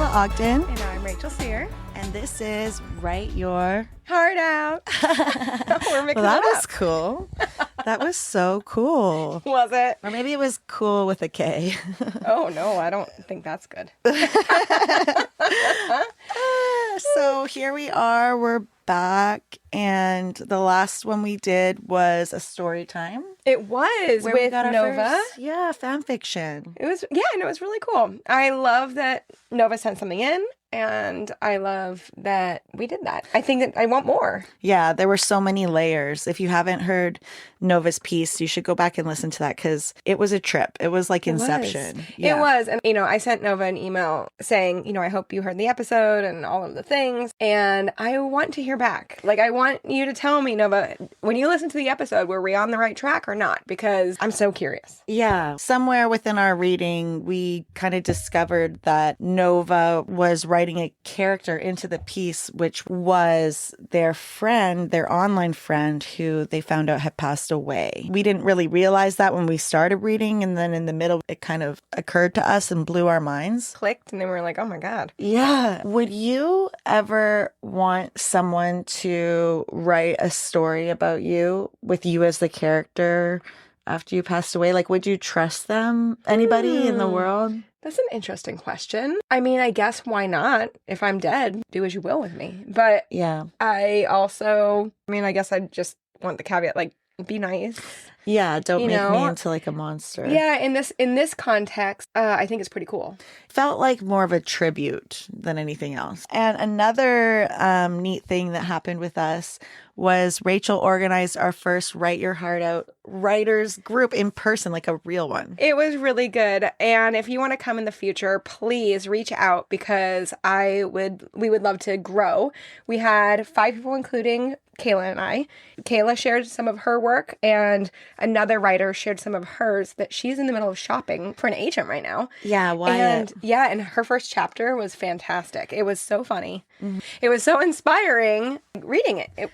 Kayla Ogden. And I'm Rachel Sear. And this is Write Your Heart Out. We're mixing that it was up. cool. That was so cool. Was it? Or maybe it was cool with a K. Oh, no, I don't think that's good. So here we are. We're back. And the last one we did was a story time. It was Where we with got our Nova. first, fan fiction. It was, and it was really cool. I love that Nova sent something in, and I love that we did that. I think that I want more. Yeah, there were so many layers. If you haven't heard Nova's piece, you should go back and listen to that because it was a trip. It was like Inception. It was. And, I sent Nova an email saying, I hope you heard the episode and all of the things. And I want to hear back. Like, I want you to tell me, Nova, when you listen to the episode, were we on the right track or not? Because I'm so curious. Yeah. Somewhere within our reading, we kind of discovered that Nova was writing a character into the piece, which was their friend, their online friend, who they found out had passed away. We didn't really realize that when we started reading, and then in the middle, it kind of occurred to us and blew our minds. Clicked, and then we were like, oh my God. Yeah. Would you ever want someone to write a story about you with you as the character after you passed away? Like, would you trust them? Anybody in the world? That's an interesting question. I mean, I guess why not? If I'm dead, do as you will with me. But Yeah. I guess I just want the caveat, like, be nice. Yeah, don't make me into like a monster. Yeah, in this context, I think it's pretty cool. Felt like more of a tribute than anything else. And another neat thing that happened with us was Rachel organized our first Write Your Heart Out writers group in person, like a real one. It was really good. And if you want to come in the future, please reach out because we would love to grow. We had 5 people, including Kayla and I. Kayla shared some of her work, and another writer shared some of hers that she's in the middle of shopping for an agent right now. Yeah, Wyatt. And her first chapter was fantastic. It was so funny. Mm-hmm. It was so inspiring reading it. It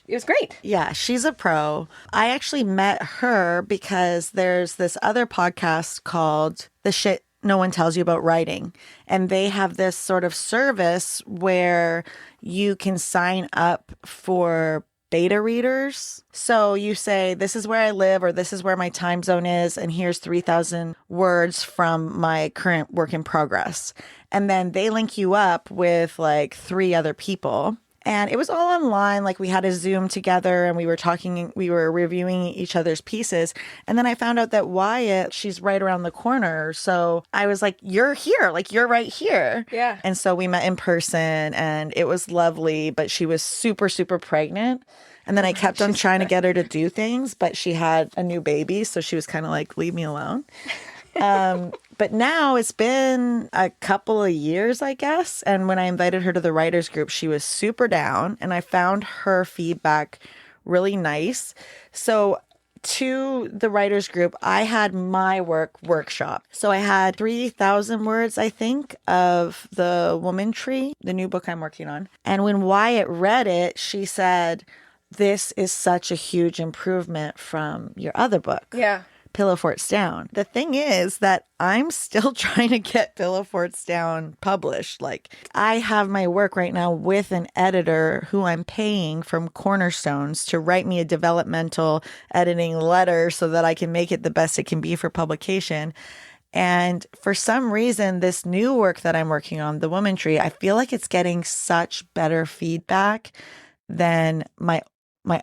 was great. Yeah, she's a pro. I actually met her because there's this other podcast called The Shit No One Tells You About Writing. And they have this sort of service where you can sign up for beta readers. So you say, this is where I live, or this is where my time zone is, and here's 3,000 words from my current work in progress. And then they link you up with like 3 other people. And it was all online. Like, we had a Zoom together and we were reviewing each other's pieces. And then I found out that Wyatt, she's right around the corner. So I was like, you're here, like you're right here. Yeah. And so we met in person and it was lovely, but she was super, super pregnant. And then I kept on trying to get her to do things, but she had a new baby. So she was kind of like, leave me alone. But now it's been a couple of years, I guess. And when I invited her to the writers group, she was super down. And I found her feedback really nice. So to the writers group, I had my workshop. So I had 3,000 words, I think, of The Woman Tree, the new book I'm working on. And when Wyatt read it, she said, this is such a huge improvement from your other book. Yeah. Pillow Forts Down. The thing is that I'm still trying to get Pillow Forts Down published. Like, I have my work right now with an editor who I'm paying from Cornerstones to write me a developmental editing letter so that I can make it the best it can be for publication. And for some reason, this new work that I'm working on, The Woman Tree, I feel like it's getting such better feedback than my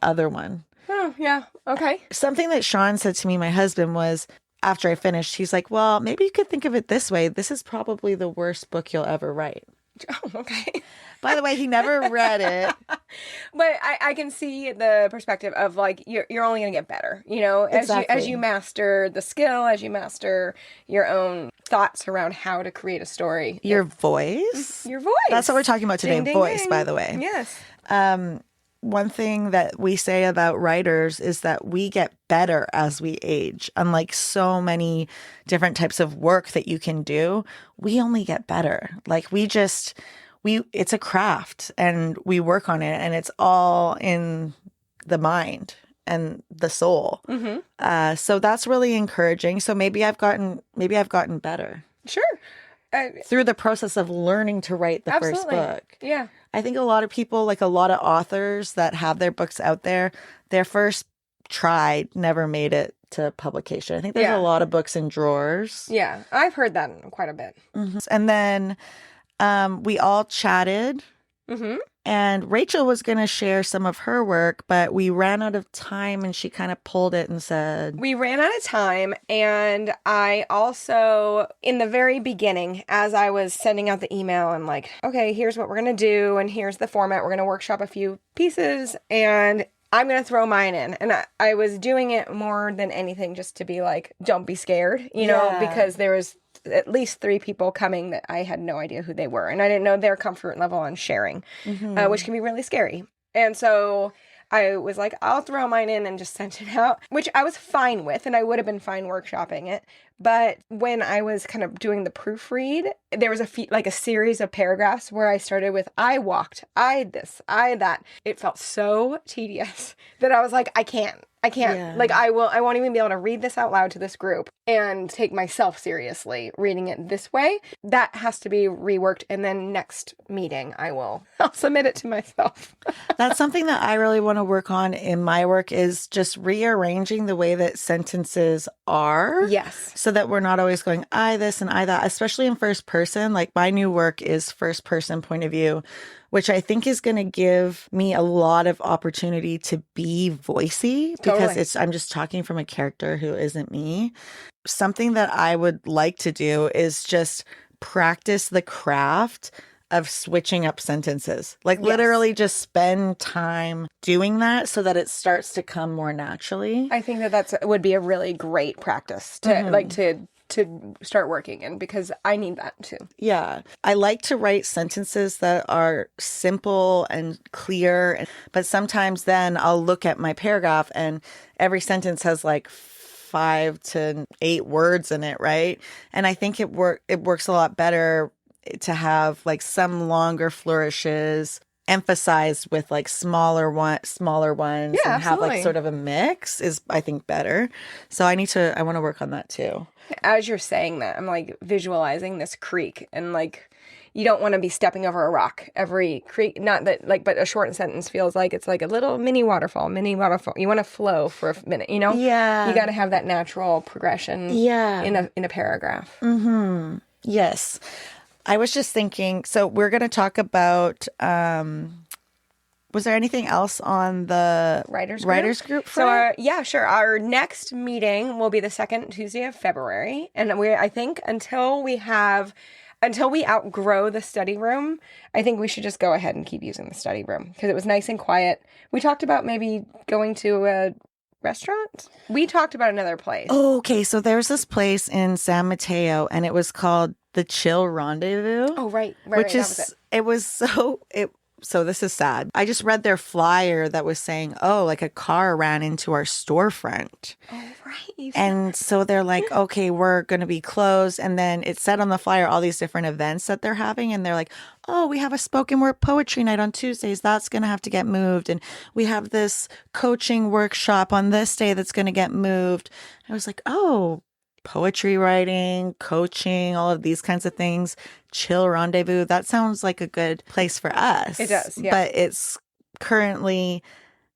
other one. Oh, yeah. Okay. Something that Sean said to me, my husband, was after I finished, he's like, well, maybe you could think of it this way. This is probably the worst book you'll ever write. Oh, okay. By the way, he never read it. But I can see the perspective of like, you're only going to get better, Exactly. as you master the skill, as you master your own thoughts around how to create a story. Your voice. Your voice. That's what we're talking about today. Ding, ding, voice, ding. by the way. Yes. One thing that we say about writers is that we get better as we age. Unlike so many different types of work that you can do, we only get better. Like, it's a craft and we work on it, and it's all in the mind and the soul. Mm-hmm. So that's really encouraging. So maybe I've gotten better. Sure. through the process of learning to write the first Absolutely. book. Yeah. I think a lot of people, like a lot of authors that have their books out there, their first try never made it to publication. I think there's Yeah. a lot of books in drawers. Yeah. I've heard that quite a bit. And then we all chatted. Mm-hmm. And Rachel was going to share some of her work, but we ran out of time and she kind of pulled it and said, We ran out of time. And I also, in the very beginning, as I was sending out the email and like, okay, here's what we're going to do. And here's the format. We're going to workshop a few pieces. And I'm going to throw mine in. And I was doing it more than anything just to be like, don't be scared, you know, because there was at least 3 people coming that I had no idea who they were. And I didn't know their comfort level on sharing, which can be really scary. And so I was like, I'll throw mine in and just sent it out, which I was fine with. And I would have been fine workshopping it. But when I was kind of doing the proofread, there was a series of paragraphs where I started with, I walked, I this, I that. It felt so tedious that I was like, I can't. Yeah. Like, I won't even be able to read this out loud to this group and take myself seriously reading it this way. That has to be reworked. And then next meeting, I'll submit it to myself. That's something that I really want to work on in my work is just rearranging the way that sentences are. Yes. So that we're not always going, I this and I that, especially in first person. Like my new work is first person point of view, which I think is going to give me a lot of opportunity to be voicey because I'm just talking from a character who isn't me. Something that I would like to do is just practice the craft of switching up sentences. Like literally just spend time doing that so that it starts to come more naturally. I think that would be a really great practice to to start working in because I need that too. Yeah. I like to write sentences that are simple and clear, but sometimes then I'll look at my paragraph and every sentence has like 5 to 8 words in it, right? And I think it works a lot better to have like some longer flourishes emphasized with like smaller ones and have like sort of a mix is I think better. So I want to work on that too. As you're saying that, I'm like visualizing this creek and like you don't want to be stepping over a rock every creek. Not that like, but a short sentence feels like it's like a little mini waterfall. You want to flow for a minute, you know? Yeah. You got to have that natural progression in a paragraph. Mm-hmm. Yes. I was just thinking, so we're going to talk about, was there anything else on the writers group? So our next meeting will be the second Tuesday of February. And I think until we outgrow the study room, I think we should just go ahead and keep using the study room because it was nice and quiet. We talked about maybe going to a restaurant. We talked about another place. Oh, okay. So there's this place in San Mateo and it was called the Chill Rendezvous. Oh, right. So this is sad. I just read their flyer that was saying, like a car ran into our storefront. Oh, right. And so they're like, okay, we're going to be closed. And then it said on the flyer all these different events that they're having. And they're like, oh, we have a spoken word poetry night on Tuesdays. That's going to have to get moved. And we have this coaching workshop on this day that's going to get moved. I was like, oh, poetry writing, coaching, all of these kinds of things. Chill Rendezvous. That sounds like a good place for us. It does, yeah. But it's currently,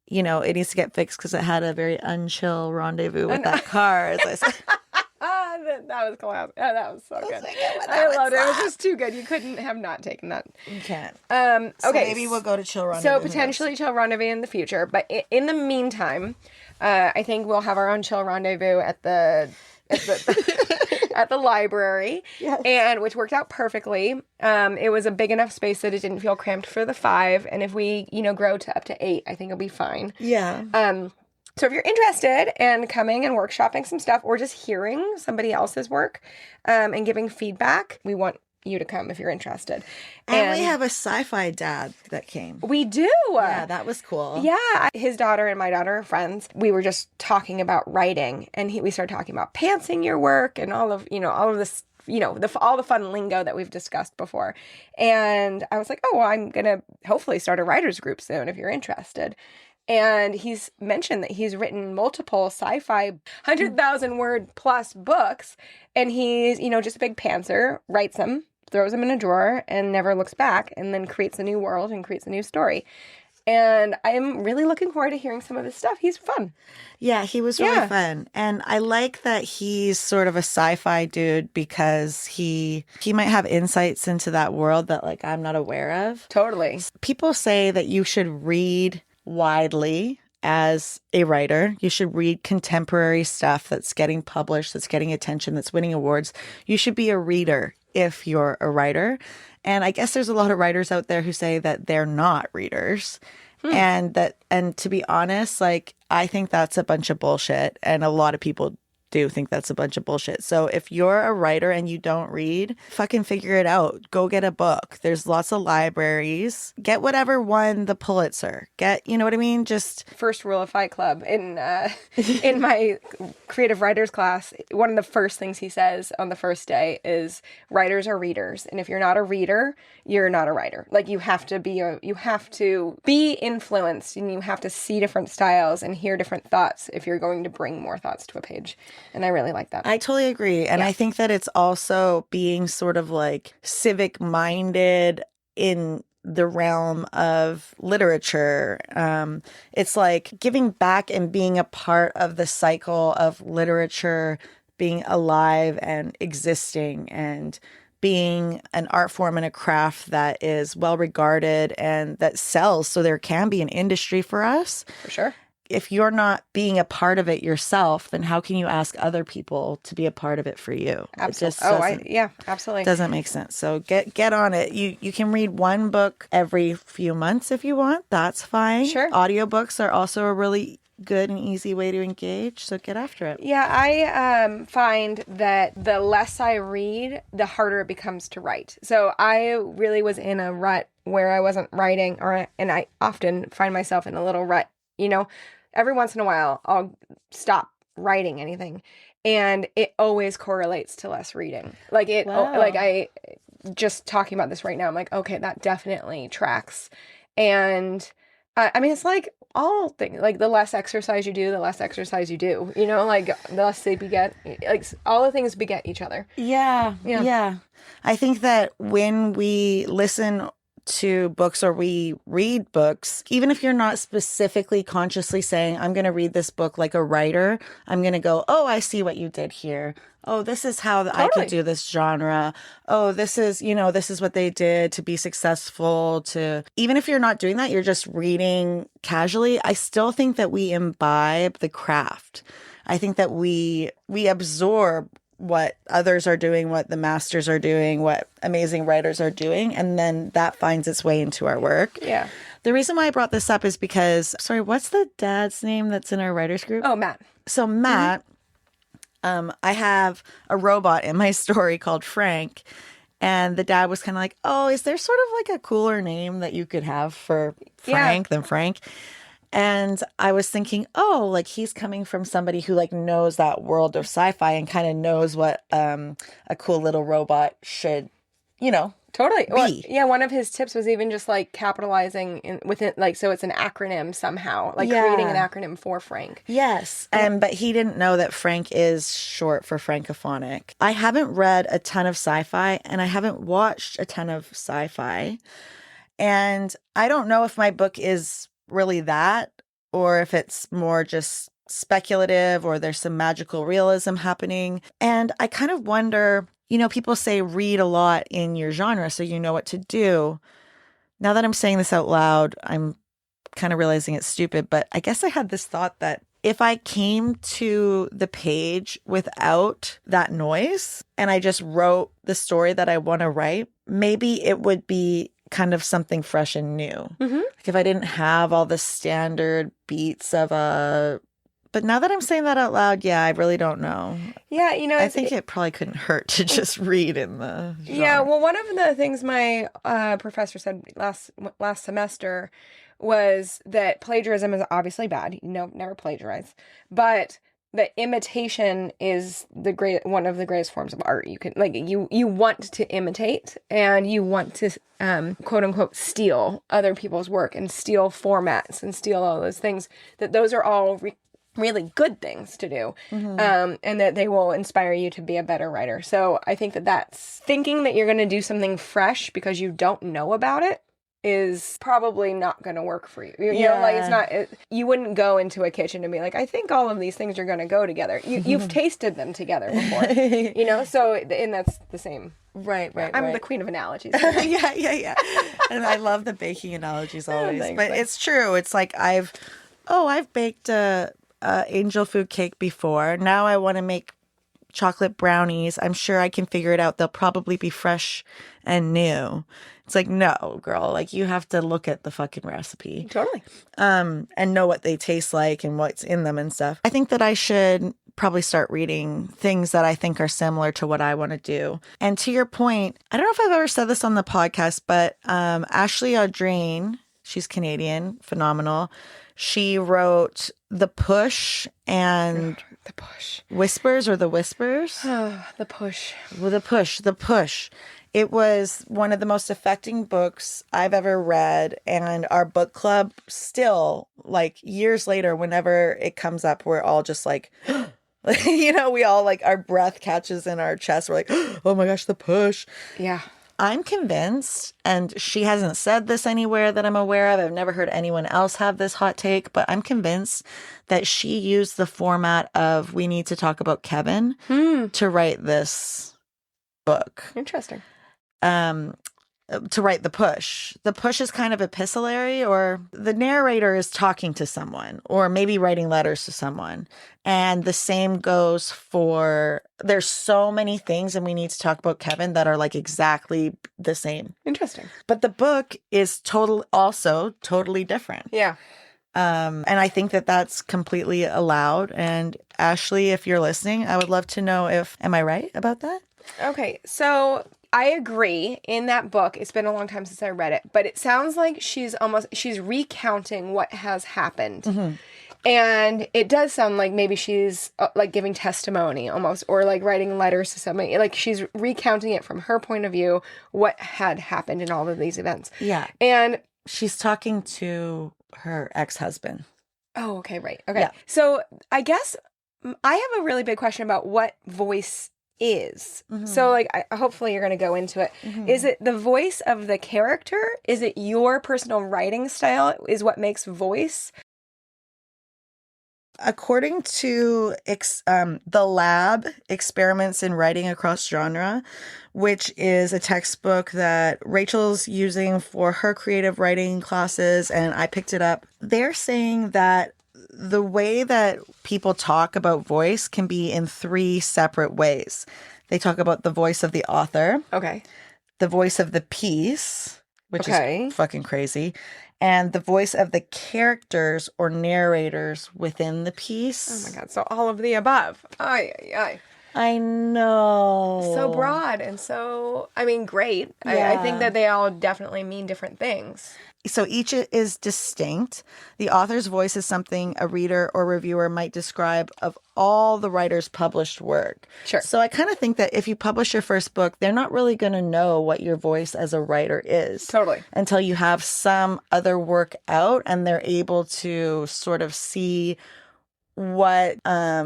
it needs to get fixed because it had a very unchill rendezvous with that car, as I said. That was classic. Oh, that was so good. I loved it. It was just too good. You couldn't have not taken that. You can't. Okay. So maybe we'll go to Chill Rendezvous. So potentially Chill Rendezvous in the future. But in the meantime, I think we'll have our own Chill Rendezvous at the at the library, yes. And which worked out perfectly. It was a big enough space that it didn't feel cramped for the 5, and if we grow to up to 8, I think it'll be fine. Yeah. So if you're interested in coming and workshopping some stuff, or just hearing somebody else's work, and giving feedback, we want you to come if you're interested. And we have a sci-fi dad that came. We do. Yeah, that was cool. Yeah. His daughter and my daughter are friends. We were just talking about writing, and we started talking about pantsing your work and all of this, all the fun lingo that we've discussed before. And I was like, oh, well, I'm going to hopefully start a writers group soon if you're interested. And he's mentioned that he's written multiple sci-fi 100,000 word plus books. And he's, just a big pantser, writes them, throws them in a drawer and never looks back, and then creates a new world and creates a new story. And I'm really looking forward to hearing some of his stuff. He's fun. Yeah, he was really fun. And I like that he's sort of a sci-fi dude because he might have insights into that world that like I'm not aware of. Totally. People say that you should read widely as a writer. You should read contemporary stuff that's getting published, that's getting attention, that's winning awards. You should be a reader if you're a writer. And I guess there's a lot of writers out there who say that they're not readers. And to be honest, like, I think that's a bunch of bullshit. And a lot of people do think that's a bunch of bullshit. So if you're a writer and you don't read, fucking figure it out. Go get a book. There's lots of libraries. Get whatever won the Pulitzer. You know what I mean? Just first rule of Fight Club in my creative writers class. One of the first things he says on the first day is writers are readers, and if you're not a reader, you're not a writer. Like you have to be influenced, and you have to see different styles and hear different thoughts if you're going to bring more thoughts to a page. And I really like that. I totally agree. And I think that it's also being sort of like civic minded in the realm of literature. It's like giving back and being a part of the cycle of literature being alive and existing and being an art form and a craft that is well regarded and that sells. So there can be an industry for us. For sure. If you're not being a part of it yourself, then how can you ask other people to be a part of it for you? Absolutely. Absolutely. Doesn't make sense. So get on it. You can read one book every few months if you want. That's fine. Sure. Audiobooks are also a really good and easy way to engage. So get after it. Yeah, I find that the less I read, the harder it becomes to write. So I really was in a rut where I wasn't writing, and I often find myself in a little rut, you know. Every once in a while, I'll stop writing anything, and it always correlates to less reading. Like I just talking about this right now, I'm like, okay, that definitely tracks. And I mean, it's like all things, like the less exercise you do, the less exercise you do, you know, like the less sleep you get, like all the things beget each other. Yeah. I think that when we listen to books or we read books, even if you're not specifically consciously saying, I'm going to read this book like a writer, I'm going to go, oh, I see what you did here. Oh, this is how I could do this genre. Oh, this is what they did to be successful. Even if you're not doing that, you're just reading casually. I still think that we imbibe the craft. I think that we absorb what others are doing, what the masters are doing, what amazing writers are doing, and then that finds its way into our work. Yeah. The reason why I brought this up is because, what's the dad's name that's in our writers group? Oh, Matt. So Matt, I have a robot in my story called Frank, and the dad was kind of like, oh, is there sort of like a cooler name that you could have for Frank than Frank? And I was thinking, oh, like he's coming from somebody who like knows that world of sci-fi and kind of knows what a cool little robot should, totally be. Well, yeah, one of his tips was even just like capitalizing within, like, so it's an acronym somehow, like creating an acronym for Frank. Yes. But he didn't know that Frank is short for francophonic. I haven't read a ton of sci-fi and I haven't watched a ton of sci-fi. And I don't know if my book is really that, or if it's more just speculative, or there's some magical realism happening. And I kind of wonder, people say read a lot in your genre so you know what to do. Now that I'm saying this out loud, I'm kind of realizing it's stupid, but I guess I had this thought that if I came to the page without that noise and I just wrote the story that I want to write, maybe it would be kind of something fresh and new. Mm-hmm. Like if I didn't have all the standard beats of but now that I'm saying that out loud, I really don't know. Yeah, I think it probably couldn't hurt to just read in the genre. Yeah, well, one of the things my professor said last semester was that plagiarism is obviously bad. Never plagiarize. But that imitation is one of the greatest forms of art. You can you want to imitate, and you want to quote unquote steal other people's work and steal formats and steal all those things. Those are all really good things to do, and that they will inspire you to be a better writer. So I think that that's thinking that you're going to do something fresh because you don't know about it is probably not going to work for you. You know, like it's not, you wouldn't go into a kitchen and be like, I think all of these things are going to go together. You've tasted them together before, you know? So, and that's the same. Right. I'm the queen of analogies. Yeah. And I love the baking analogies always. Thanks, but thanks. it's true. It's like I've baked a angel food cake before. Now I want to make chocolate brownies. I'm sure I can figure it out. They'll probably be fresh and new. It's like, no, girl, like you have to look at the fucking recipe. Totally. And know what they taste like and what's in them and stuff. I think that I should probably start reading things that I think are similar to what I want to do. And to your point, I don't know if I've ever said this on the podcast, but Ashley Audrain, she's Canadian, phenomenal. She wrote The Push and The Push. Whispers or The Whispers? Oh, The Push. Well, The Push. It was one of the most affecting books I've ever read. And our book club still, like years later, whenever it comes up, we're all just like, you know, we all like our breath catches in our chest. We're like, oh my gosh, The Push. Yeah. I'm convinced, and she hasn't said this anywhere that I'm aware of. I've never heard anyone else have this hot take, but I'm convinced that she used the format of We Need to Talk About Kevin to write this book. Interesting. To write The Push. The Push is kind of epistolary, or the narrator is talking to someone, or maybe writing letters to someone. And the same goes for, there's so many things, and We Need to Talk About Kevin that are like exactly the same. Interesting. But the book is totally different. Yeah. And I think that that's completely allowed. And Ashley, if you're listening, I would love to know am I right about that? Okay, so I agree. In that book, it's been a long time since I read it, but it sounds like she's recounting what has happened. Mm-hmm. And it does sound like maybe she's like giving testimony almost, or like writing letters to somebody. Like she's recounting it from her point of view, what had happened in all of these events. Yeah. And she's talking to her ex-husband. Oh, okay, right. Okay. Yeah. So I guess I have a really big question about what voice is. Mm-hmm. So like hopefully you're going to go into it. Mm-hmm. Is it the voice of the character? Is it your personal writing style is what makes voice? According to the Lab, Experiments in Writing Across Genre, which is a textbook that Rachel's using for her creative writing classes, and I picked it up, they're saying that the way that people talk about voice can be in 3 separate ways. They talk about the voice of the author. Okay. The voice of the piece, which is fucking crazy. And the voice of the characters or narrators within the piece. Oh my God. So all of the above. Aye. I know. So broad and so, I mean, great. Yeah. I think that they all definitely mean different things. So each is distinct. The author's voice is something a reader or reviewer might describe of all the writer's published work. Sure. So I kind of think that if you publish your first book, they're not really going to know what your voice as a writer is. Totally. Until you have some other work out and they're able to sort of see what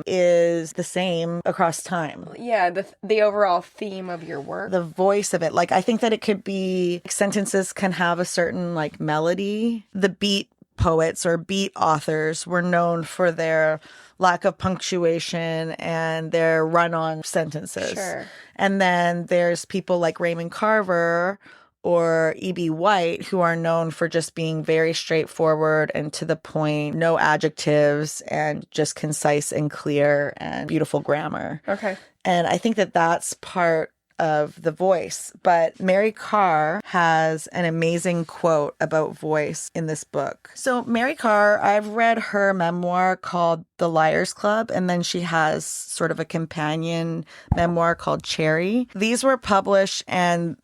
is the same across time. Yeah, the overall theme of your work. The voice of it. Like, I think that it could be, sentences can have a certain, like, melody. The beat poets or beat authors were known for their lack of punctuation and their run-on sentences. Sure. And then there's people like Raymond Carver or E.B. White, who are known for just being very straightforward and to the point, no adjectives, and just concise and clear and beautiful grammar. Okay. And I think that that's part of the voice. But Mary Karr has an amazing quote about voice in this book. So Mary Karr, I've read her memoir called The Liars Club, and then she has sort of a companion memoir called Cherry. These were published, and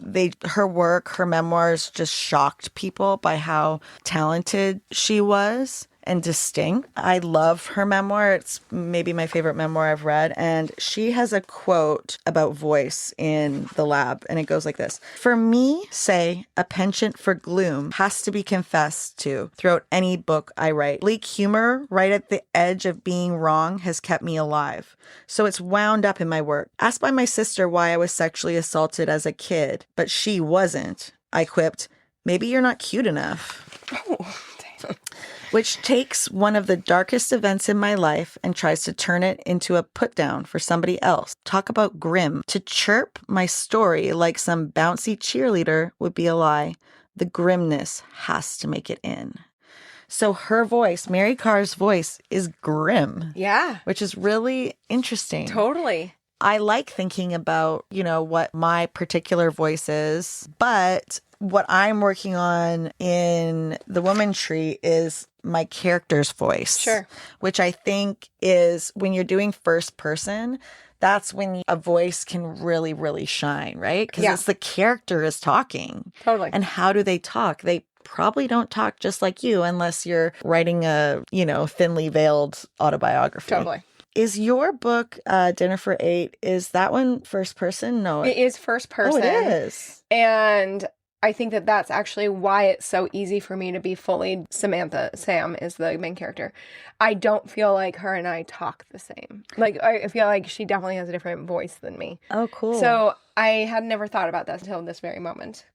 her memoirs just shocked people by how talented she was. and distinct. I love her memoir. It's maybe my favorite memoir I've read. And she has a quote about voice in the lab. And it goes like this. For me, say, a penchant for gloom has to be confessed to throughout any book I write. Bleak humor right at the edge of being wrong has kept me alive. So it's wound up in my work. Asked by my sister why I was sexually assaulted as a kid, but she wasn't. I quipped, maybe you're not cute enough. Oh, damn. Which takes one of the darkest events in my life and tries to turn it into a put down for somebody else. Talk about grim. To chirp my story like some bouncy cheerleader would be a lie. The grimness has to make it in. So her voice, Mary Karr's voice, is grim. Yeah. Which is really interesting. Totally. I like thinking about, what my particular voice is, but what I'm working on in The Woman Tree is my character's voice. Sure. Which I think is when you're doing first person, that's when a voice can really, really shine, right? Because it's the character is talking. Totally. And how do they talk? They probably don't talk just like you unless you're writing a, thinly veiled autobiography. Totally. Is your book, Dinner for Eight, is that one first person? No. It is first person. Oh, it is. And I think that that's actually why it's so easy for me to be fully Samantha. Sam is the main character. I don't feel like her and I talk the same. Like, I feel like she definitely has a different voice than me. Oh, cool. So I had never thought about that until this very moment.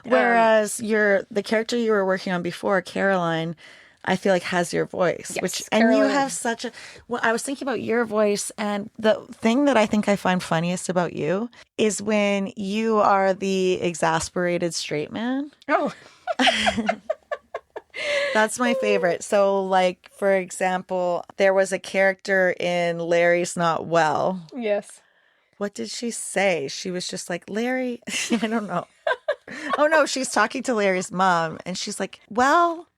Whereas the character you were working on before, Caroline, I feel like has your voice, Yes, and you Caroline. have such a, well, I was thinking about your voice, and the thing that I think I find funniest about you is when you are the exasperated straight man. Oh. That's my favorite. So, like, for example, there was a character in Larry's Not Well. Yes. What did she say? She was just like, Larry, I don't know. Oh, no, she's talking to Larry's mom, and she's like, well,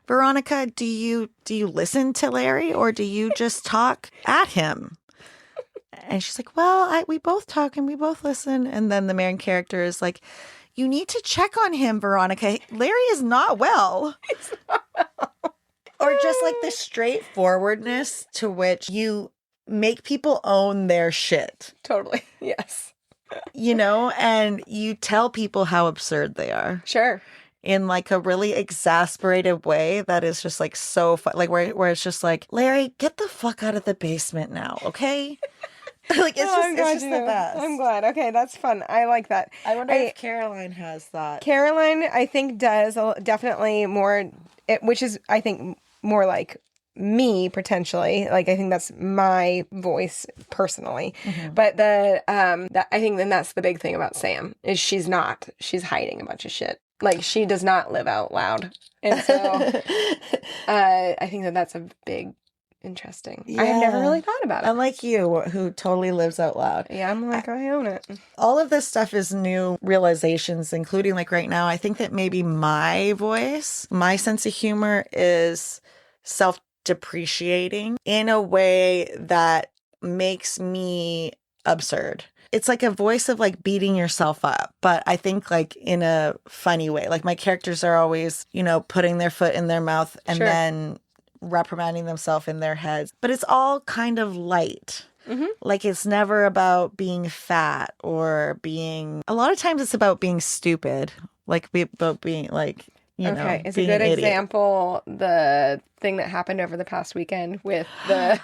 Veronica, do you listen to Larry or do you just talk at him? And she's like, well, we both talk and we both listen. And then the main character is like, you need to check on him, Veronica. Larry is not well. It's not well. Or just like the straightforwardness to which you make people own their shit. Totally. Yes. And you tell people how absurd they are. Sure. In like a really exasperated way that is just like so fun. Like where it's just like, Larry, get the fuck out of the basement now, okay? Like it's just the best. I'm glad. Okay, that's fun. I like that. I wonder if Caroline has that. Caroline, I think, does definitely more, which is, I think, more like me potentially. Like I think that's my voice personally. Mm-hmm. But I think then that's the big thing about Sam is she's hiding a bunch of shit. Like, she does not live out loud. And so I think that's a big, interesting. Yeah. I have never really thought about it. Unlike you, who totally lives out loud. Yeah, I'm like, I own it. All of this stuff is new realizations, including like right now. I think that maybe my voice, my sense of humor is self-depreciating in a way that makes me absurd. It's like a voice of like beating yourself up, but I think like in a funny way. Like my characters are always, putting their foot in their mouth and then reprimanding themselves in their heads. But it's all kind of light. Mm-hmm. Like it's never about being fat or a lot of times it's about being stupid. Like about being like, okay, is a being good an idiot. example the thing that happened over the past weekend with the...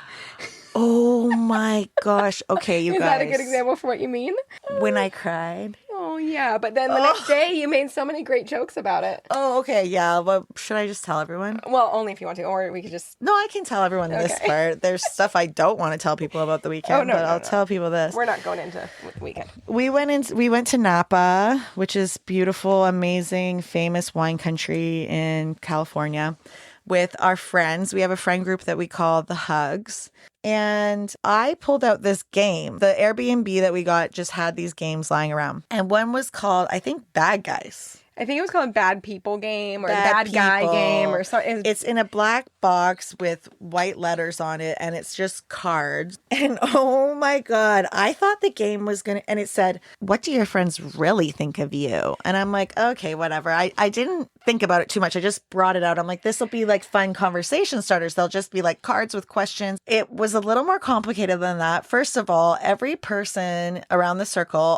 Oh my gosh. Okay, you guys. Is that a good example for what you mean? When I cried. Oh, yeah. But then the next day you made so many great jokes about it. Oh, okay. Yeah. Well, should I just tell everyone? Well, only if you want to. Or we could just... No, I can tell everyone this part. There's stuff I don't want to tell people about the weekend, but I'll tell people this. We're not going into the weekend. We went to Napa, which is beautiful, amazing, famous wine country in California, with our friends. We have a friend group that we call the Hugs. And I pulled out this game. The Airbnb that we got just had these games lying around. And one was called, I think, Bad Guys. I think it was called Bad People Game or Bad Bad Guy People. Game or something. It's in a black box with white letters on it, and it's just cards. And oh my God, I thought the game was going to, and it said, what do your friends really think of you? And I'm like, okay, whatever. I didn't think about it too much. I just brought it out. I'm like, this will be like fun conversation starters. They'll just be like cards with questions. It was a little more complicated than that. First of all, every person around the circle,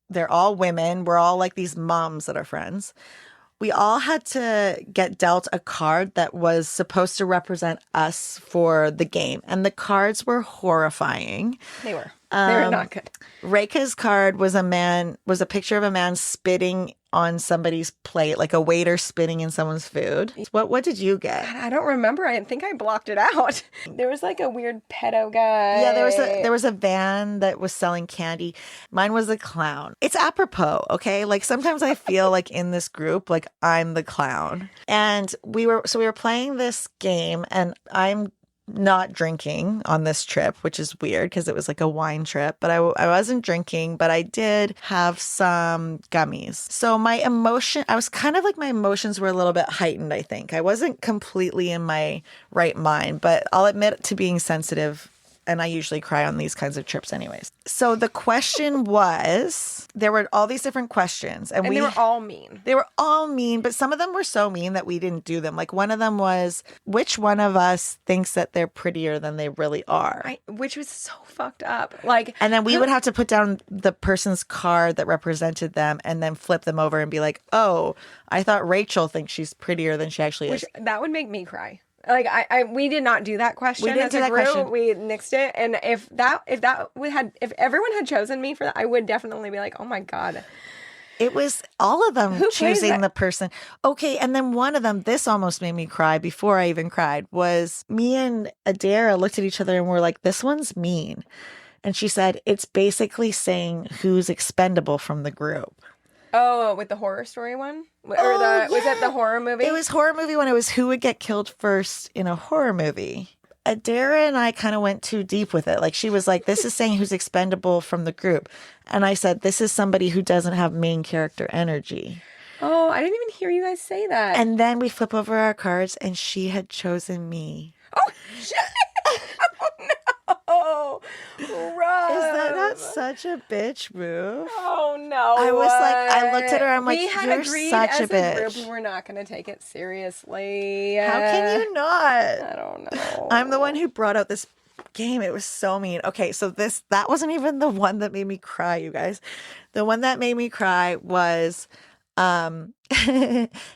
they're all women. We're all like these moms that are friends. We all had to get dealt a card that was supposed to represent us for the game. And the cards were horrifying. They were. They were not good. Reika's card was a picture of a man spitting on somebody's plate, like a waiter spitting in someone's food. What did you get? God, I don't remember. I think I blocked it out. There was like a weird pedo guy. Yeah, there was a van that was selling candy. Mine was a clown. It's apropos, okay? Like sometimes I feel like in this group, like I'm the clown. And we were playing this game, and I'm not drinking on this trip, which is weird because it was like a wine trip, but I wasn't drinking, but I did have some gummies. So my emotions were a little bit heightened, I think. I wasn't completely in my right mind, but I'll admit to being sensitive, and I usually cry on these kinds of trips anyways. So the question was, there were all these different questions. And they were all mean. They were all mean, but some of them were so mean that we didn't do them. Like one of them was, which one of us thinks that they're prettier than they really are? Which was so fucked up. Like, and then we would have to put down the person's card that represented them and then flip them over and be like, oh, I thought Rachel thinks she's prettier than she actually is. That would make me cry. Like we did not do that question. We didn't do that group. question. We nixed it. And if everyone had chosen me for that, I would definitely be like, oh my God. It was all of them choosing the person. Okay, and then one of them, this almost made me cry before I even cried, was me and Adara looked at each other and were like, this one's mean. And she said, it's basically saying who's expendable from the group. Oh, with the horror story one? Was that the horror movie? It was horror movie when it was who would get killed first in a horror movie. Adara and I kind of went too deep with it. Like she was like, this is saying who's expendable from the group. And I said, this is somebody who doesn't have main character energy. Oh, I didn't even hear you guys say that. And then we flip over our cards and she had chosen me. Oh, shit. Oh, no. Rough. Is that not such a bitch move? Oh, no. I was like, I looked at her, I'm like, you're such a bitch. Group, we're not going to take it seriously. How can you not? I don't know. I'm the one who brought out this game. It was so mean. Okay, so that wasn't even the one that made me cry, you guys. The one that made me cry was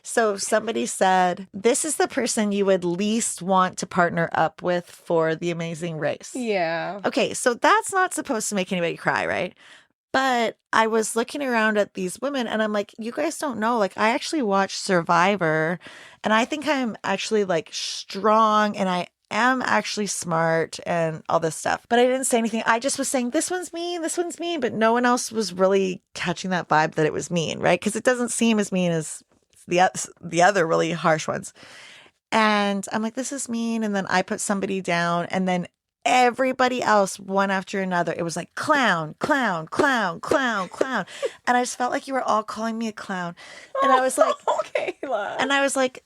so somebody said, this is the person you would least want to partner up with for The Amazing Race. Yeah. Okay, so that's not supposed to make anybody cry, right? But I was looking around at these women and I'm like, you guys don't know. Like, I actually watched Survivor and I think I'm actually like strong and I am actually smart and all this stuff. But I didn't say anything. I just was saying, this one's mean, but no one else was really catching that vibe that it was mean, right? Because it doesn't seem as mean as the other really harsh ones. And I'm like, this is mean. And then I put somebody down and then everybody else, one after another, it was like clown, clown, clown, clown, clown. And I just felt like you were all calling me a clown. And I was like, Kayla. And I was like,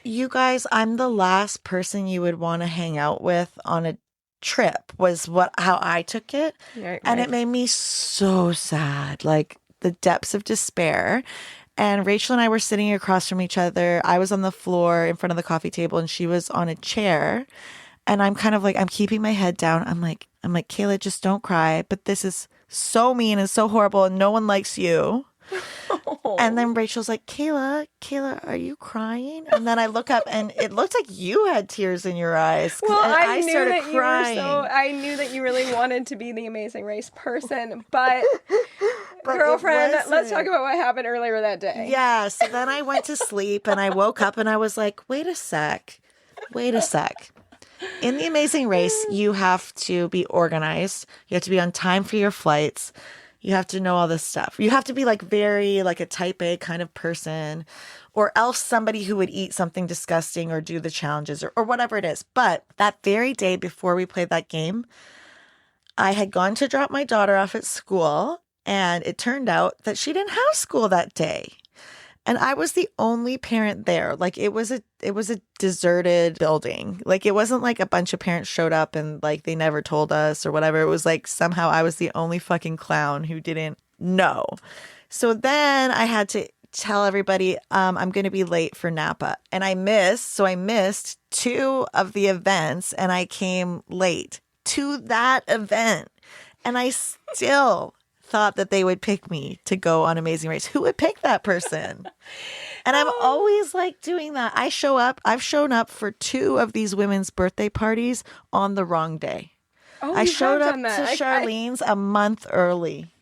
you guys, I'm the last person you would want to hang out with on a trip, was how I took it. Right. And it made me so sad, like the depths of despair. And Rachel and I were sitting across from each other. I was on the floor in front of the coffee table and she was on a chair. And I'm kind of like, I'm keeping my head down. I'm like, Kayla, just don't cry. But this is so mean and so horrible and no one likes you. And then Rachel's like, Kayla, are you crying? And then I look up and it looked like you had tears in your eyes. Well, I knew started that crying. I knew that you really wanted to be the Amazing Race person, but girlfriend, let's talk about what happened earlier that day. Yeah, so then I went to sleep and I woke up and I was like, wait a sec. In the Amazing Race, you have to be organized. You have to be on time for your flights. You have to know all this stuff. You have to be like very like a type A kind of person, or else somebody who would eat something disgusting or do the challenges or whatever it is. But that very day before we played that game, I had gone to drop my daughter off at school and it turned out that she didn't have school that day. And I was the only parent there. Like it was a deserted building. Like it wasn't like a bunch of parents showed up and like they never told us or whatever. It was like somehow I was the only fucking clown who didn't know. So then I had to tell everybody I'm going to be late for Napa. And I missed 2 of the events and I came late to that event. And I still thought that they would pick me to go on Amazing Race. Who would pick that person? And I'm always like doing that. I've shown up for 2 of these women's birthday parties on the wrong day. Oh, I showed up done to that. Charlene's a month early.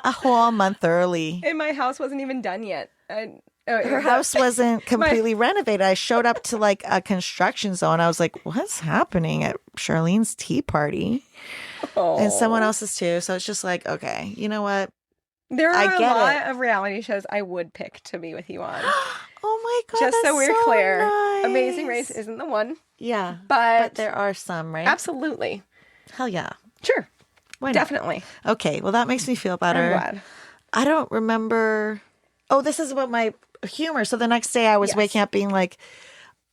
A whole month early. And my house wasn't even done yet. Her house wasn't completely renovated. I showed up to like a construction zone. I was like, what's happening at Charlene's tea party? Oh. And someone else's too. So it's just like, okay, you know what? There are a lot of reality shows I would pick to be with you on. Oh my God. Just so we're clear. Nice. Amazing Race isn't the one. Yeah. But there are some, right? Absolutely. Hell yeah. Sure. Why not? Definitely. Okay. Well, that makes me feel better. I'm glad. I don't remember. Oh, this is about my humor. So the next day I was waking up being like,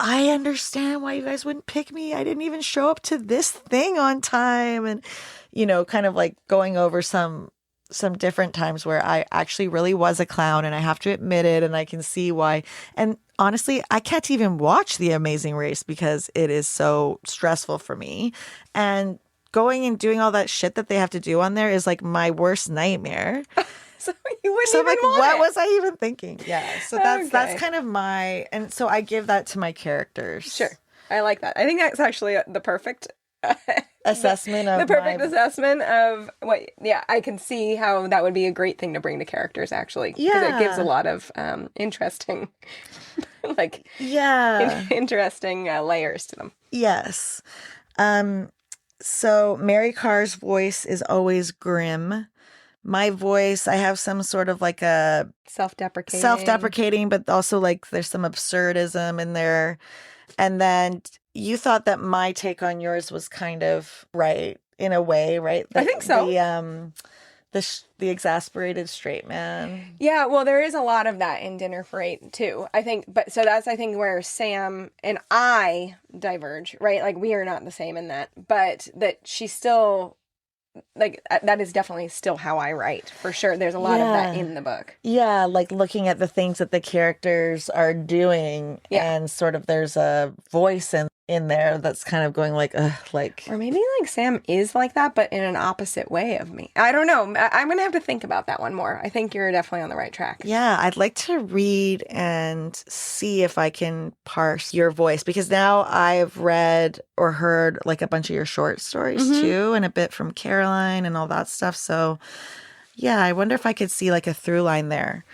I understand why you guys wouldn't pick me. I didn't even show up to this thing on time. And, you know, kind of like going over some different times where I actually really was a clown and I have to admit it and I can see why. And honestly, I can't even watch The Amazing Race because it is so stressful for me. And going and doing all that shit that they have to do on there is like my worst nightmare. So you wouldn't So even like, want what it. was I even thinking? Yeah. So that's kind of my, and so I give that to my characters. Sure. I like that. I think that's actually the perfect assessment of the perfect assessment of what. Yeah, I can see how that would be a great thing to bring to characters. Actually, because it gives a lot of interesting, like interesting layers to them. Yes. So Mary Karr's voice is always grim. My voice, I have some sort of like a self-deprecating, but also like there's some absurdism in there. And then you thought that my take on yours was kind of right in a way, right? I think so. The exasperated straight man. Yeah, well, there is a lot of that in Dinner for Eight too. I think, but so that's I think where Sam and I diverge, right? Like we are not the same in that, but that she's still. Like that is definitely still how I write for sure. There's a lot of that in the book. Yeah, like looking at the things that the characters are doing, and sort of there's a voice in there that's kind of going like, ugh, like. Or maybe like Sam is like that, but in an opposite way of me. I don't know. I'm gonna have to think about that one more. I think you're definitely on the right track. Yeah, I'd like to read and see if I can parse your voice because now I've read or heard like a bunch of your short stories too, and a bit from Caroline and all that stuff. So yeah, I wonder if I could see like a through line there.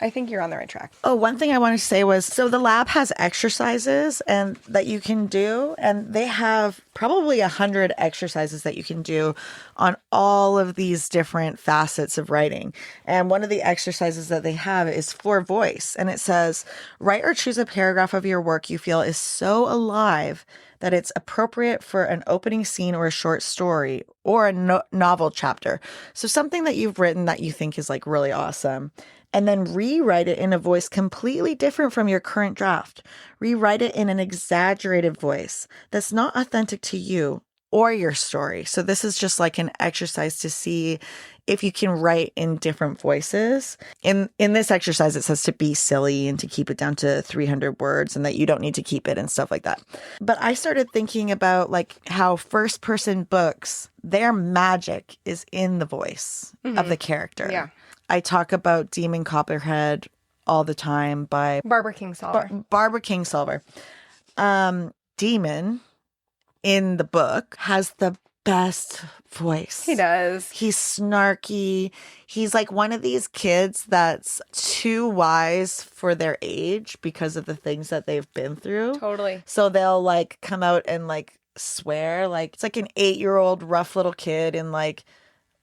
I think you're on the right track. Oh, one thing I wanted to say was, so the lab has exercises and that you can do, and they have probably 100 exercises that you can do on all of these different facets of writing. And one of the exercises that they have is for voice. And it says, write or choose a paragraph of your work you feel is so alive that it's appropriate for an opening scene or a short story or a novel chapter. So something that you've written that you think is like really awesome. And then rewrite it in a voice completely different from your current draft. Rewrite it in an exaggerated voice that's not authentic to you or your story. So this is just like an exercise to see if you can write in different voices. In this exercise, it says to be silly and to keep it down to 300 words and that you don't need to keep it and stuff like that. But I started thinking about like how first person books, their magic is in the voice of the character. Yeah. I talk about Demon Copperhead all the time by Barbara Kingsolver. Barbara Kingsolver. Demon in the book has the best voice. He does. He's snarky. He's like one of these kids that's too wise for their age because of the things that they've been through. Totally. So they'll like come out and like swear. Like it's like an 8-year-old rough little kid in like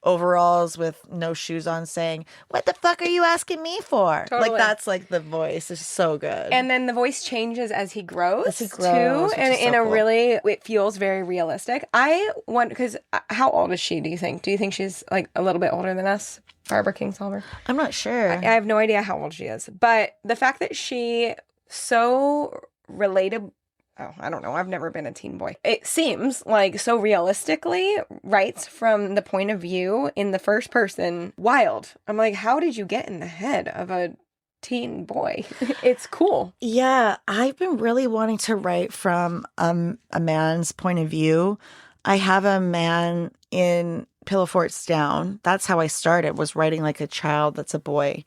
overalls with no shoes on saying, "What the fuck are you asking me for?" Totally. Like, that's like the voice is so good. And then the voice changes as he grows, too. And Is so in a cool. really, it feels very realistic. I want, because how old is she, do you think? Do you think she's like a little bit older than us, Barbara Kingsolver? I'm not sure. I have no idea how old she is. But the fact that she so relatable, oh, I don't know. I've never been a teen boy. It seems like so realistically writes from the point of view in the first person. Wild. I'm like, how did you get in the head of a teen boy? It's cool. Yeah, I've been really wanting to write from a man's point of view. I have a man in Pillow Forts Down. That's how I started, was writing like a child that's a boy.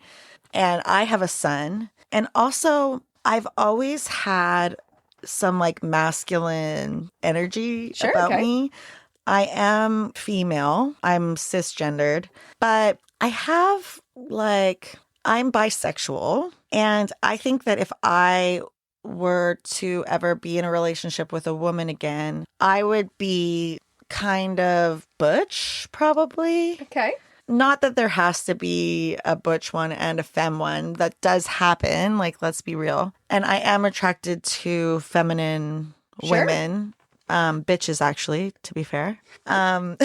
And I have a son. And also, I've always had some like masculine energy about me. I am female. I'm cisgendered, but I have like, I'm bisexual. And I think that if I were to ever be in a relationship with a woman again, I would be kind of butch, probably. Okay. Not that there has to be a butch one and a femme one. That does happen. Like, let's be real. And I am attracted to feminine women. Bitches, actually, to be fair. But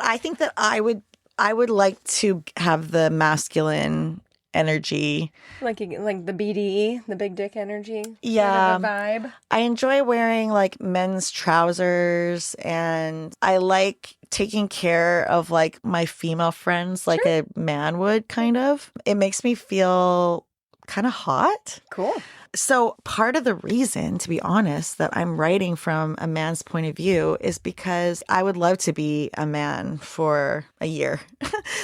I think that I would like to have the masculine energy. Like the BDE, the big dick energy. Yeah. Sort of a vibe. I enjoy wearing like men's trousers, and I like taking care of like my female friends like a man would, kind of. It makes me feel kind of hot. Cool. So part of the reason, to be honest, that I'm writing from a man's point of view is because I would love to be a man for a year.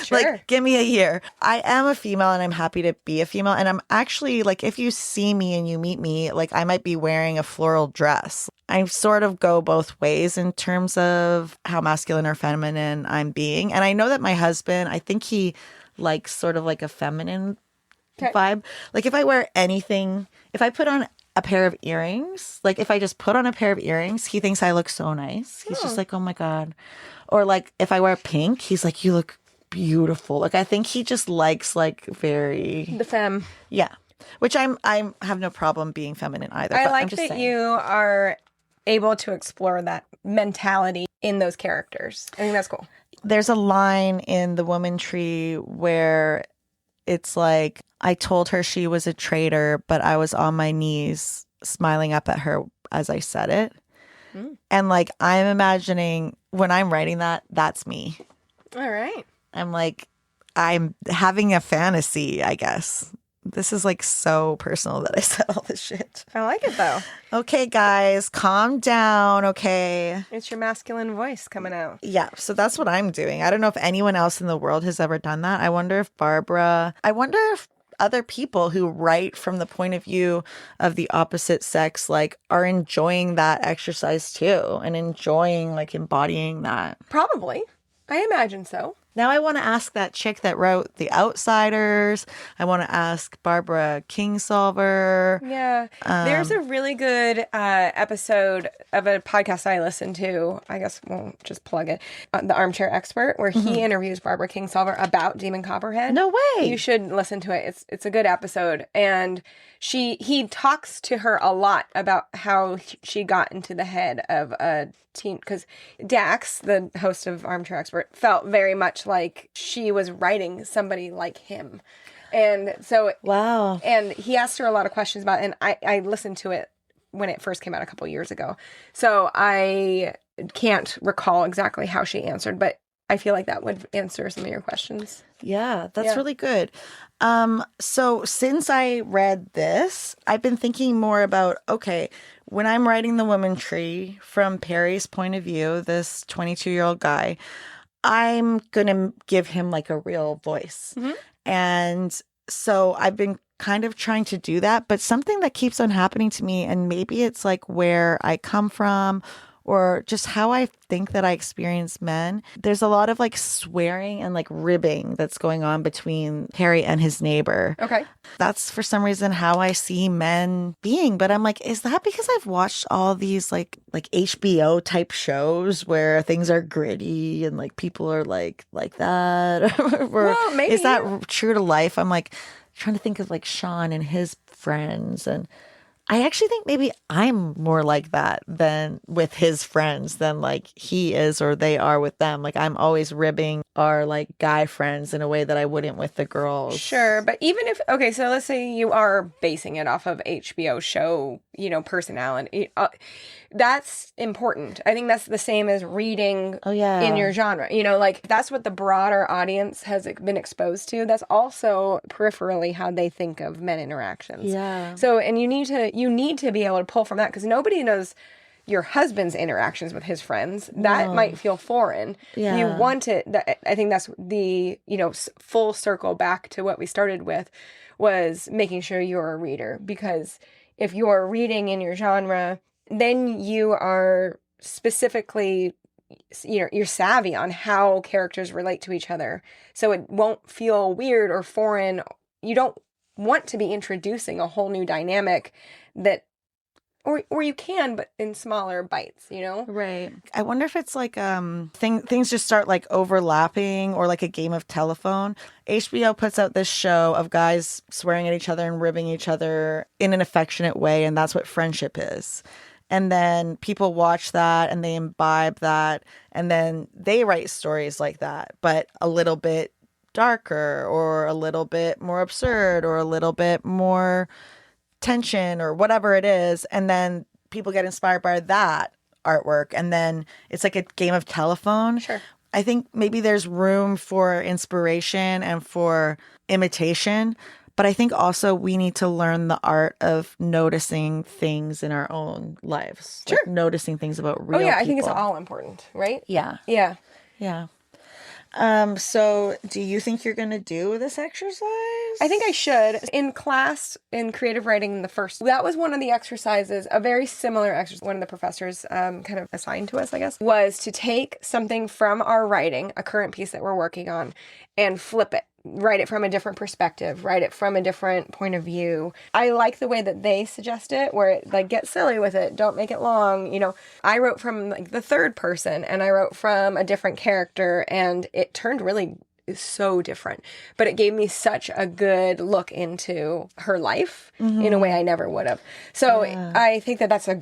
Like, give me a year. I am a female and I'm happy to be a female. And I'm actually like, if you see me and you meet me, like I might be wearing a floral dress. I sort of go both ways in terms of how masculine or feminine I'm being. And I know that my husband, I think he likes sort of like a feminine vibe. Like if I wear anything, if I put on a pair of earrings, like if I just put on a pair of earrings, he thinks I look so nice. He's just like, oh my God. Or like if I wear pink, he's like, you look beautiful. Like I think he just likes like very the femme. Yeah. Which I have no problem being feminine either. I but like I'm just that saying. you are able to explore that mentality in those characters. I think that's cool. There's a line in The Woman Tree where it's like, I told her she was a traitor, but I was on my knees smiling up at her as I said it. And like, I'm imagining when I'm writing that, that's me. All right. I'm like, I'm having a fantasy, I guess. This is like so personal that I said all this shit. I like it though. Okay, guys, calm down, okay? It's your masculine voice coming out. Yeah, so that's what I'm doing. I don't know if anyone else in the world has ever done that. I wonder if other people who write from the point of view of the opposite sex like are enjoying that exercise too and enjoying like embodying that. Probably. I imagine so. Now I want to ask that chick that wrote The Outsiders. I want to ask Barbara Kingsolver. Yeah. There's a really good episode of a podcast I listen to. I guess we'll just plug it. The Armchair Expert, where he interviews Barbara Kingsolver about Demon Copperhead. No way. You should listen to it. It's a good episode. And he talks to her a lot about how she got into the head of a teen, because Dax, the host of Armchair Expert, felt very much like she was writing somebody like him. And so, wow. And he asked her a lot of questions about it, and I listened to it when it first came out a couple years ago. So I can't recall exactly how she answered, but I feel like that would answer some of your questions. Yeah, that's really good. So since I read this, I've been thinking more about, okay, when I'm writing The Woman Tree from Perry's point of view, this 22-year-old guy, I'm going to give him like a real voice. And so I've been kind of trying to do that, but something that keeps on happening to me, and maybe it's like where I come from or just how I think that I experience men, there's a lot of like swearing and like ribbing that's going on between Harry and his neighbor. Okay. That's for some reason how I see men being. But I'm like, is that because I've watched all these like HBO type shows where things are gritty and like people are like that? Or Well, maybe. is that true to life? I'm like trying to think of like Sean and his friends, and I actually think maybe I'm more like that than with his friends than like he is or they are with them. Like I'm always ribbing our like guy friends in a way that I wouldn't with the girls. Sure, but even if, okay, so let's say you are basing it off of HBO show, personality. That's important. I think that's the same as reading Oh yeah. in your genre. Like that's what the broader audience has been exposed to. That's also peripherally how they think of men interactions. Yeah. So, and you need to be able to pull from that, because nobody knows your husband's interactions with his friends. That No. might feel foreign. Yeah. You want it. I think that's the, full circle back to what we started with, was making sure you're a reader. Because if you're reading in your genre, then you are specifically, you're savvy on how characters relate to each other. So it won't feel weird or foreign. You don't want to be introducing a whole new dynamic that, or you can, but in smaller bites, Right. I wonder if it's like things just start like overlapping, or like a game of telephone. HBO puts out this show of guys swearing at each other and ribbing each other in an affectionate way, and that's what friendship is. And then people watch that and they imbibe that, and then they write stories like that, but a little bit darker or a little bit more absurd or a little bit more tension or whatever it is, and then people get inspired by that artwork, and then it's like a game of telephone. Sure. I think maybe there's room for inspiration and for imitation, but I think also we need to learn the art of noticing things in our own lives. Sure. Like noticing things about real Oh yeah, I people. think it's all important, right? Yeah. Yeah. Yeah. So do you think you're going to do this exercise? I think I should. In class, in creative writing, that was one of the exercises, a very similar exercise one of the professors kind of assigned to us, I guess, was to take something from our writing, a current piece that we're working on, and flip it. Write it from a different perspective, write it from a different point of view. I like the way that they suggest it, where it, like, get silly with it, don't make it long. I wrote from like the third person, and I wrote from a different character, and it turned really so different. But it gave me such a good look into her life in a way I never would have. So Yeah. I think that's I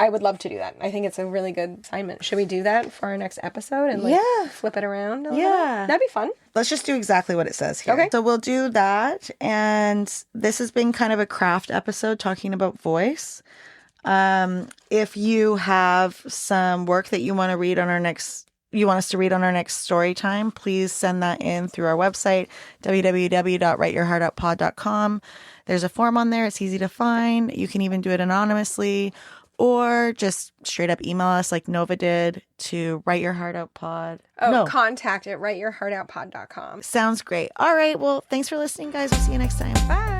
would love to do that. I think it's a really good assignment. Should we do that for our next episode and Yeah. flip it around a little Yeah. bit? That'd be fun. Let's just do exactly what it says here. Okay. So we'll do that. And this has been kind of a craft episode talking about voice. If you have some work that you want us to read on our next story time, please send that in through our website, www.writeyourheartoutpod.com. There's a form on there. It's easy to find. You can even do it anonymously, or just straight up email us like Nova did to writeyourheartoutpod. Contact at writeyourheartoutpod.com. Sounds great. All right. Well, thanks for listening, guys. We'll see you next time. Bye.